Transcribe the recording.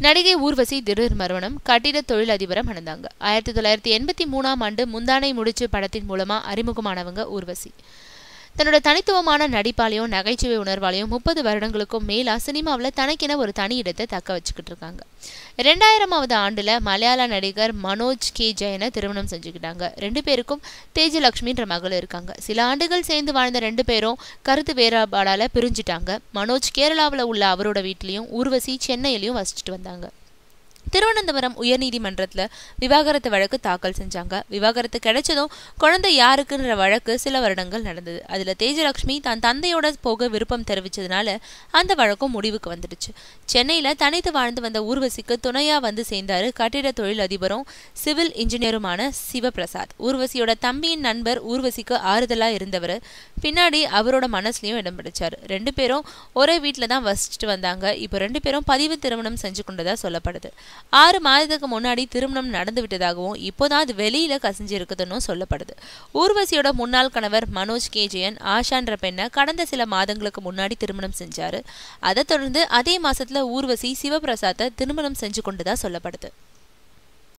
நடிகை ஊர்வசி திடீர் மரணம். கட்டிட தொழில் அதிபரை மணந்தாங்க. 1983ஆம் ஆண்டு முந்தானை முடிச்சு படத்தின் மூலமா அறிமுகமானவங்க ஊர்வசி. தன்னோட தனித்துவமான நடிப்பாலையும் நகைச்சுவை உணர்வாலையும் 30 வருடங்களுக்கும் மேலா சினிமாவில் தனக்கென ஒரு தனி இடத்தை தக்க வச்சுக்கிட்டு இருக்காங்க. 2000ஆவது ஆண்டுல மலையாள நடிகர் மனோஜ் கே ஜெயனை திருமணம் செஞ்சுக்கிட்டாங்க. 2 பேருக்கும் தேஜலட்சுமின்ற மகள் இருக்காங்க. சில ஆண்டுகள் சேர்ந்து வாழ்ந்த 2 பேரும் கருத்து வேறுபாடால பிரிஞ்சிட்டாங்க. மனோஜ் கேரளாவில் உள்ள அவரோட வீட்லயும் ஊர்வசி சென்னையிலையும் வசிச்சுட்டு வந்தாங்க. திருவனந்தபுரம் உயர்நீதிமன்றத்துல விவாகரத்து வழக்கு தாக்கல் செஞ்சாங்க. விவாகரத்து கிடைச்சதும் குழந்தை யாருக்குன்ற வழக்கு சில வருடங்கள் நடந்தது. அதுல தேஜலட்சுமி தன் தந்தையோட போக விருப்பம் தெரிவிச்சதுனால அந்த வழக்கும் முடிவுக்கு வந்துடுச்சு. சென்னையில தனித்து வாழ்ந்து வந்த ஊர்வசிக்கு துணையா வந்து சேர்ந்தாரு கட்டிட தொழில் அதிபரும் சிவில் இன்ஜினியருமான சிவபிரசாத். ஊர்வசியோட தம்பியின் நண்பர் ஊர்வசிக்கு ஆறுதலா இருந்தவர். பின்னாடி அவரோட மனசுலயும் இடம் பிடிச்சாரு. 2 பேரும் ஒரே வீட்டுல தான் வசிச்சுட்டு வந்தாங்க. இப்போ 2 பேரும் பதிவு திருமணம் செஞ்சு கொண்டதா சொல்லப்படுது. 6 மாதத்துக்கு முன்னாடி திருமணம் நடந்து விட்டதாகவும் இப்போதான் அது வெளியில கசிஞ்சு இருக்குதுன்னு சொல்லப்படுது. ஊர்வசியோட முன்னாள் கணவர் மனோஜ் கே ஜெயன் ஆஷான்ற பெண்ணை கடந்த சில மாதங்களுக்கு முன்னாடி திருமணம் செஞ்சாரு. அதை தொடர்ந்து அதே மாசத்துல ஊர்வசி சிவபிரசாத்தை திருமணம் செஞ்சு கொண்டதா சொல்லப்படுது.